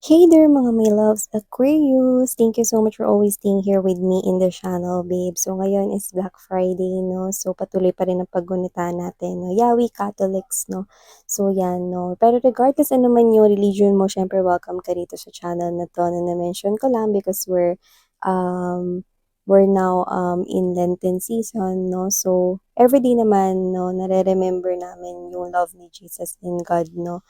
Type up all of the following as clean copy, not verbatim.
Hey there mga my loves Aquarius! Thank you so much for always staying here with me in the channel, babe. So ngayon is Black Friday, no? So patuloy pa rin ang paggunita natin, no? Yawi Catholics, no? So yan, no? Pero regardless ano man yung religion mo, syempre welcome ka dito sa channel na to na na-mention ko lang because we're now in Lenten season, no? So everyday naman, no, nare-remember namin yung love ni Jesus and God, no?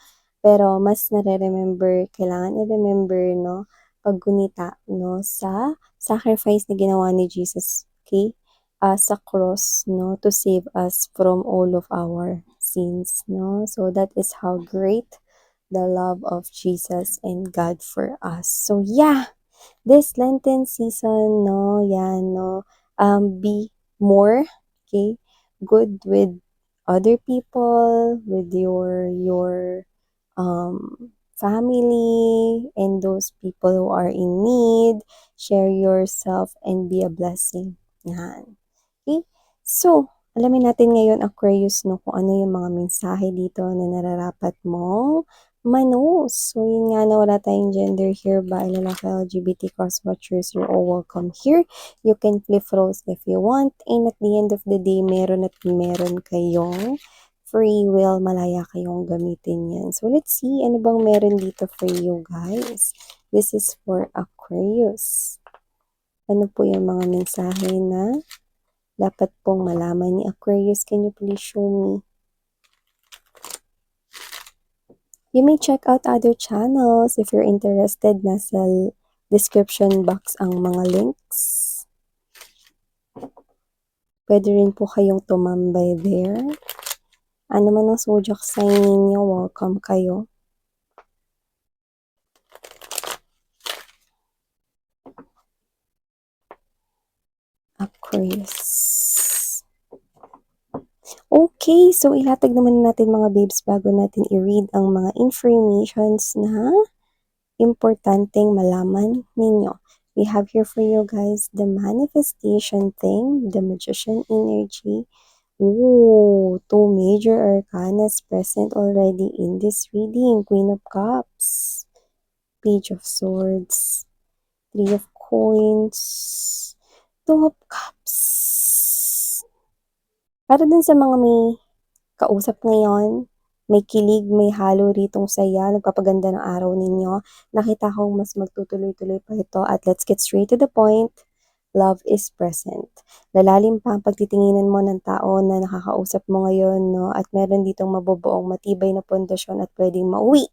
Pero mas nare-remember, kailangan i-remember, no, paggunita, no, sa sacrifice na ginawa ni Jesus, okay, sa cross, no, to save us from all of our sins, no. So that is how great the love of Jesus and God for us. So yeah, this Lenten season, no, yan, no, be more, okay, good with other people, with your family, and those people who are in need. Share yourself and be a blessing. Yan. Okay? So, alamin natin ngayon, Aquarius, no, kung ano yung mga mensahe dito na nararapat mo manos. So, yun nga na wala tayong gender here ba, lalaki, LGBT, cross-watchers, you're all welcome here. You can flip roles if you want. And at the end of the day, meron at meron kayong free will, malaya kayong gamitin yan. So, let's see, ano bang meron dito for you guys? This is for Aquarius. Ano po yung mga mensahe na dapat pong malaman ni Aquarius? Can you please show me? You may check out other channels if you're interested. Nasa description box ang mga links. Pwede rin po kayong tumambay there. Ano man ang zodiac sign ninyo, welcome kayo. Aquarius. Okay, so ilatag naman natin mga babes bago natin i-read ang mga informations na importanteng malaman ninyo. We have here for you guys the manifestation thing, the magician energy. Ooh, two major arcanas present already in this reading. Queen of Cups, Page of Swords, Three of Coins, Two of Cups. Para dun sa mga may kausap ngayon, may kilig, may halo ritong saya, nagpapaganda ng araw ninyo. Nakita kong mas magtutuloy-tuloy pa ito at let's get straight to the point. Love is present. Lalalim pa ang pagtitinginan mo ng tao na nakakausap mo ngayon, no? At meron ditong mabubuong matibay na pundasyon at pwedeng mauwi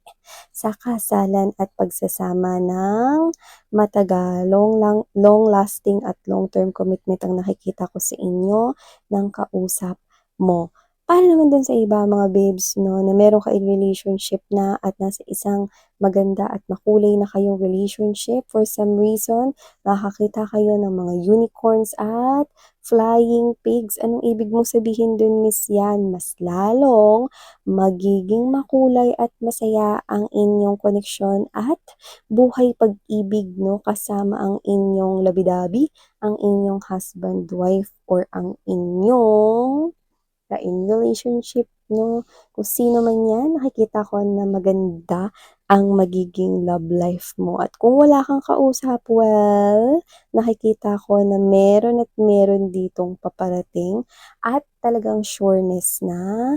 sa kasalan at pagsasama ng matagalong, long-lasting at long-term commitment ang nakikita ko sa inyo ng kausap mo. Para naman dun sa iba, mga babes, no, na meron kayo relationship na at nasa isang maganda at makulay na kayong relationship for some reason, nakakita kayo ng mga unicorns at flying pigs. Anong ibig mong sabihin dun, Miss Yan? Mas lalong magiging makulay at masaya ang inyong koneksyon at buhay pag-ibig, no, kasama ang inyong labi-dabi, ang inyong husband, wife, or ang inyong in relationship, no? Kung sino man yan, nakikita ko na maganda ang magiging love life mo. At kung wala kang kausap, well, nakikita ko na meron at meron ditong paparating at talagang sureness na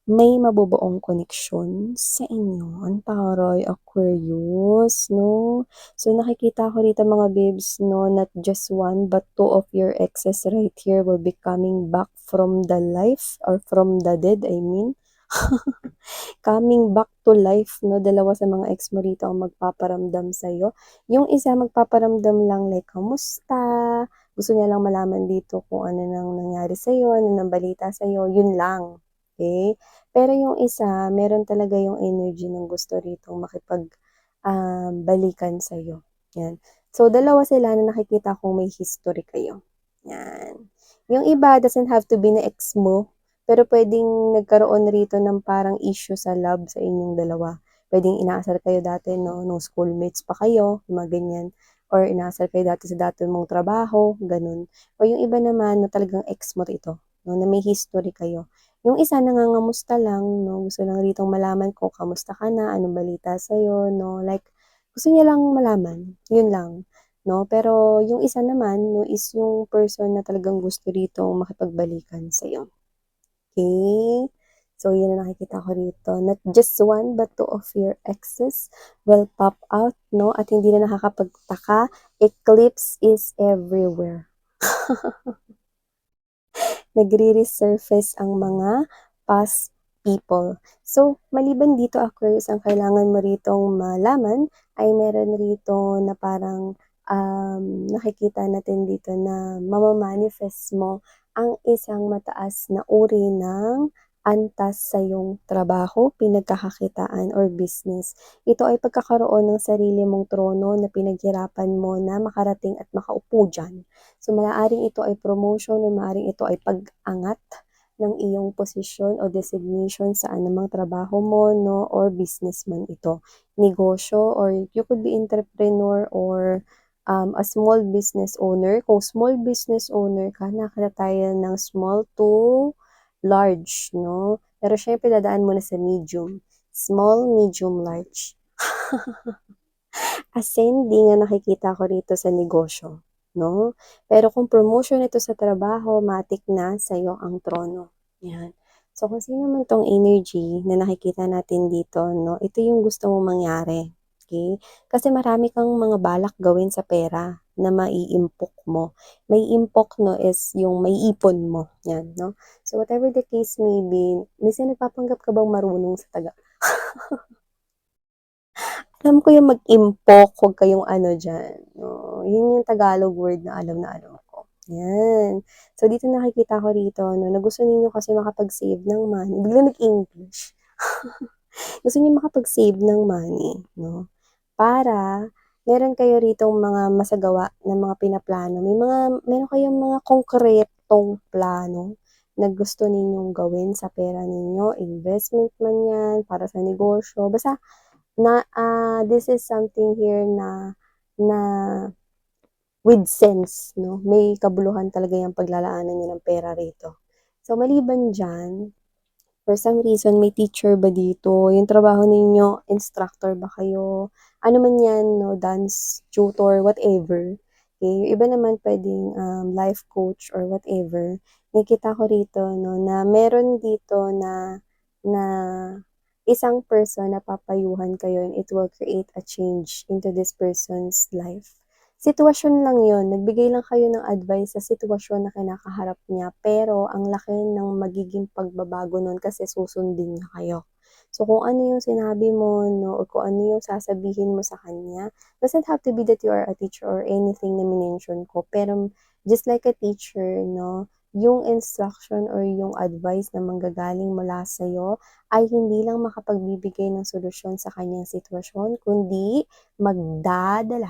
may mabubuong koneksyon sa inyo. Ang taray, Aquarius, no? So, nakikita ko rito mga babes, no, not just one, but two of your exes right here will be coming back from the life, or from the dead, I mean. Coming back to life, no? Dalawa sa mga ex mo rito ang magpaparamdam sa'yo. Yung isa magpaparamdam lang like, kamusta? Gusto niya lang malaman dito kung ano nang nangyari sa'yo, ano nang balita sa'yo, yun lang. Okay? Pero yung isa, meron talaga yung energy ng gusto rito makipag balikan sa'yo. Yan. So, dalawa sila na nakikita kong may history kayo. Yan. Yung iba doesn't have to be na ex mo, pero pwedeng nagkaroon rito ng parang issue sa love sa inyong dalawa. Pwedeng inaasar kayo dati, no, nung schoolmates pa kayo, mga ganyan. Or inaasar kayo dati sa dati mong trabaho, ganun. O yung iba naman, no, talagang ex mo rito, no, na may history kayo. Yung isa nangangamusta lang, no, gusto lang ritong malaman ko, kamusta ka na, anong balita sa'yo, no, like, Gusto niya lang malaman, yun lang, 'no? Pero yung isa naman 'no, is yung person na talagang gusto ditong makipagbalikan sa'yo, okey? So, yun ang nakikita ko rito, not just one but two of your exes will pop out 'no, at hindi na nakakapagtaka, eclipse is everywhere. Nagre-resurface ang mga past people. So, maliban dito, Aquarius, ang kailangan mo ritong malaman ay meron rito na parang nakikita natin dito na mama-manifest mo ang isang mataas na uri ng antas sa iyong trabaho, pinagkakakitaan, or business. Ito ay pagkakaroon ng sarili mong trono na pinaghirapan mo na makarating at makaupo dyan. So, maaaring ito ay promotion o maaaring ito ay pag-angat ng iyong posisyon o designation sa anumang trabaho mo, no, or businessman ito. Negosyo, or you could be entrepreneur or a small business owner. Kung small business owner ka, nakakita tayo ng small to large, no? Pero syempre, dadaan mo na sa medium. Small, medium, large. Ascending ang nakikita ko rito sa negosyo, no? Pero kung promotion ito sa trabaho, matik na sa'yo ang trono. Yan. So, kung sino man tong energy na nakikita natin dito, no? Ito yung gusto mong mangyari. Okay? Kasi marami kang mga balak gawin sa pera na maiimpok mo. May impok, no, is yung may ipon mo. Yan, no? So, whatever the case may be, minsan nagpapanggap ka bang marunong sa taga? Alam ko yung mag-impok, huwag kayong ano diyan, oo, yun yung Tagalog word na alam ko, yan. So, dito nakikita ko rito 'no, na gusto ninyo kasi makapag-save ng money, biglang nag-English. Gusto niyo makapag-save ng money 'no, para meron kayo ritong mga masagawa na mga pinaplano, meron kayong mga konkretong plano na gusto ninyong gawin sa pera ninyo, investment man yan, para sa negosyo, basta this is something here na na with sense 'no, may kabuluhan talaga yung paglalaanan niyo ng pera rito. So, maliban diyan, for some reason may teacher ba dito, yung trabaho ninyo instructor ba kayo, ano man yan 'no, dance tutor, whatever. Okay, yung iba naman puwedeng, life coach or whatever. Nakikita ko rito 'no, na meron dito na na isang person na papayuhan kayo and it will create a change into this person's life. Sitwasyon lang yon, nagbigay lang kayo ng advice sa sitwasyon na kinakaharap niya, pero ang laki ng magiging pagbabago nun kasi susundin niya kayo. So, kung ano yung sinabi mo 'no, or kung ano yung sasabihin mo sa kanya, doesn't have to be that you are a teacher or anything na minention ko, pero just like a teacher 'no, yung instruction or yung advice na manggagaling mula sa'yo ay hindi lang makapagbibigay ng solusyon sa kanyang sitwasyon, kundi magdadala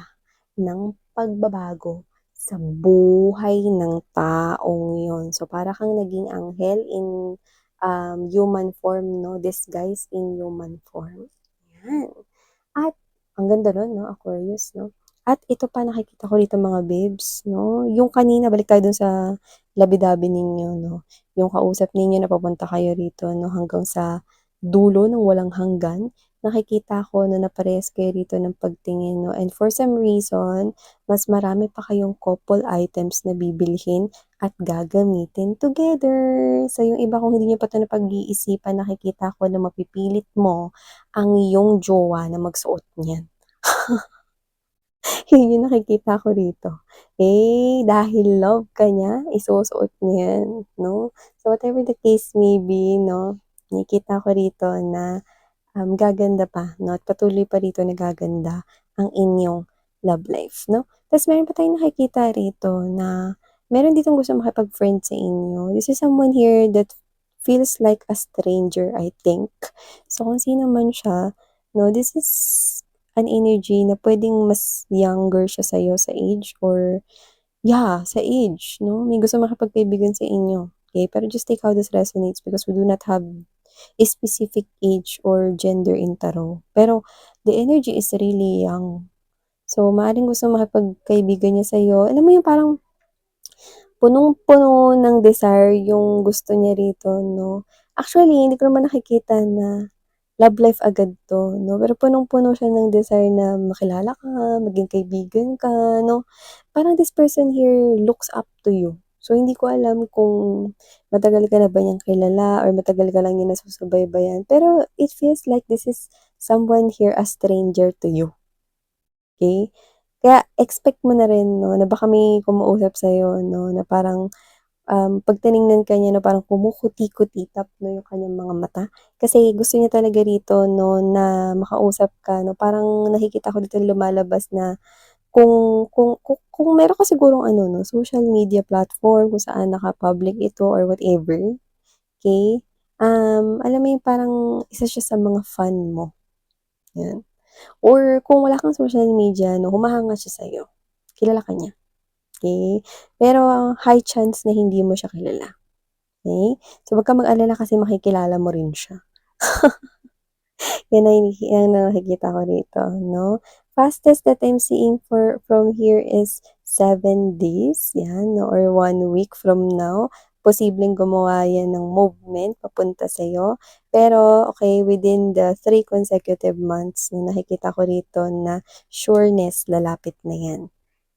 ng pagbabago sa buhay ng taong yun. So, para kang naging anghel in human form, no? Disguise in human form. Yan. At ang ganda nun 'no, Aquarius 'no. At ito pa nakikita ko rito mga babes 'no, yung kanina balik tayo dun sa labi-dabi ninyo 'no, yung kausap ninyo na papunta kayo rito 'no, hanggang sa dulo ng walang hanggan. Nakikita ko na parehas kayo rito ng pagtingin 'no, and for some reason, mas marami pa kayong couple items na bibilhin at gagamitin together. So, yung iba kung hindi niyo pa 'to napag-iisipan, nakikita ko na mapipilit mo ang iyong jowa na magsuot niyan. Yun yung nakikita ko rito. Eh, dahil love ka niya, isusuot niya yan, 'no? So, whatever the case may be 'no, nakikita ko rito na gaganda pa 'no, at patuloy pa rito na gaganda ang inyong love life 'no. Ta's meron pa tayong nakikita rito na meron ditong gustong makipag-friend sa inyo. This is someone here that feels like a stranger, I think. So, kung sino man siya 'no, this is an energy na puwedeng mas younger siya sa'yo sa age, or yeah, sa age 'no, may gustong makipagkaibigan sa inyo, okey? Pero just take how this resonates because we do not have a specific age or gender in tarot. Pero the energy is really young. So, maaaring gustong makipagkaibigan niya sa'yo. Alam mo yung parang punong-puno ng desire yung gusto niya rito 'no. Actually, hindi ko naman nakikita na love life agad 'to 'no, pero punong-puno siya ng desire na makilala ka, maging kaibigan ka 'no. Parang this person here looks up to you. So, hindi ko alam kung matagal ka na ba niyang kilala or matagal ka lang niya nasusubaybayan, pero it feels like this is someone here a stranger to you, okey? Kaya expect mo na rin 'no, na baka may kumausap sa'yo 'no, na parang 'pag tiningnan ka niya na parang kumukuti-kutitap 'no, yung kanyang mga mata. Kasi gusto niya talaga rito 'no, na makausap ka 'no, parang nakikita ko dito lumalabas na kung meron ka sigurong ano 'no, social media platform kung saan naka-public ito or whatever, okey? Alam mo yung parang isa siya sa mga fan mo, 'yan. Or kung wala kang social media 'no, humahanga siya sa'yo, kilala ka niya, okey? Pero high chance na hindi mo siya kilala. Okey? So, wag kang mag-alala kasi makikilala mo rin siya. Yan ang nakikita ko dito 'no. Fastest that I'm seeing from here is 7 days, 'yan 'no, or 1 week from now. Posibleng gumawa yan ng movement papunta sa'yo. Pero okey, within the 3 consecutive months na nakikita ko rito na sureness lalapit na yan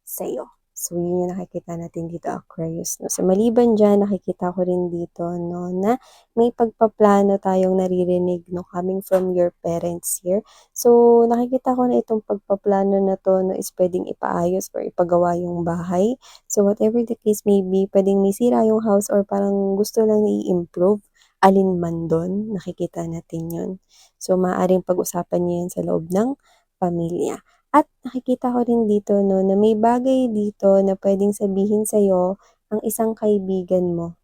sa'yo. So, yun yung nakikita natin dito, Aquarius, 'no. So, maliban diyan nakikita ko rin dito 'no, na may pagpaplano tayong naririnig 'no, coming from your parents here. So, nakikita ko na itong pagpaplano na 'to 'no, is puwedeng ipaayos or ipagawa yung bahay. So, whatever the case may be, puwedeng may sira yung house or parang gusto lang i-improve, alin man dun, nakikita natin yun. So, maaaring pag-usapan niyo yan sa loob ng pamilya. At nakikita ko rin dito 'no, na may bagay dito na puwedeng sabihin sa'yo ang isang kaibigan mo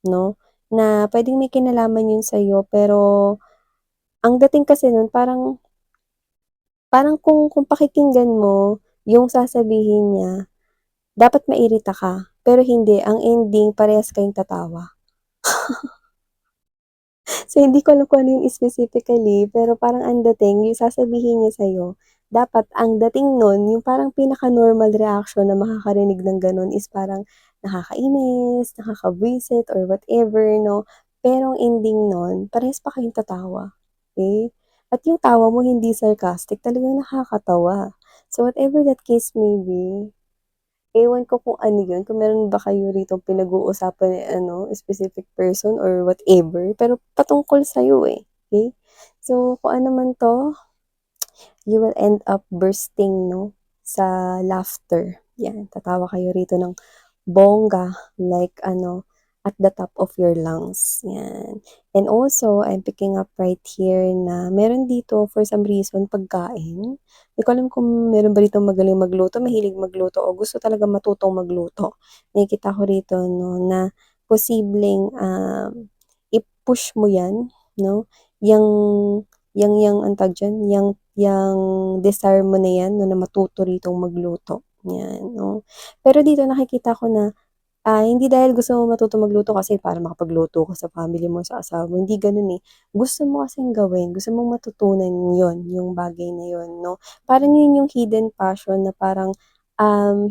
'no, na puwedeng may kinalaman yun sa'yo pero ang dating kasi nun parang parang kung pakikinggan mo yung sasabihin niya, dapat mairita ka, pero hindi, ang ending parehas kayong tatawa. So, hindi ko alam kung ano yung specifically, pero parang ang dating yung sasabihin niya sa'yo, dapat ang dating nun yung parang pinaka-normal reaction na makakarinig ng gano'n is parang nakakainis, nakakabwisit or whatever 'no, pero ang ending nun parehas pa kayong tatawa, okey? At yung tawa mo hindi sarcastic, talagang nakakatawa. So, whatever that case may be, ewan ko kung ano yun, kung meron ba kayo ritong pinag-uusapan na ano, specific person or whatever, pero patungkol sa'yo, eh, okey? So, kung ano man 'to, you will end up bursting 'no, sa laughter. 'Yan, tatawa kayo rito ng bongga, like ano, at the top of your lungs, 'yan. And also, I'm picking up right here na meron dito for some reason pagkain. Di ko alam kung meron ba ditong magaling magluto, mahilig magluto o gusto talagang matutong magluto. Nakikita ko rito 'no, na posibleng, i-push mo 'yan 'no, yang anong tawag diyan, yang desire mo na 'yan 'no, na matuto ritong magluto, 'yan 'no. Pero dito nakikita ko na hindi dahil gusto mo matuto magluto kasi para makapagluto ka sa family mo, sa asawa mo, hindi gano'n, eh. Gusto mo kasing gawin, gusto mong matutunan yon yung bagay na yon 'no. Parang yun yung hidden passion na parang,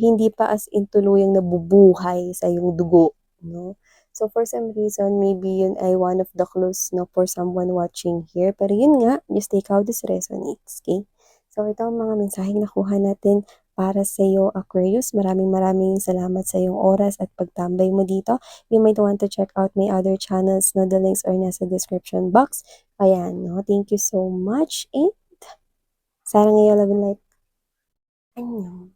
hindi pa as in tuluyang nabubuhay sa iyong dugo 'no. So, for some reason, maybe yun ay one of the clues 'no, for someone watching here. Pero yun nga, just take how this resonates, okey? So, ito ang mga mensaheng nakuha natin para sa'yo, Aquarius. Maraming maraming salamat sa iyong oras at pagtambay mo dito. You might want to check out my other channels, no? The links are nasa description box. Ayan, no? Thank you so much and sarang ngayon love and light. Annyeong.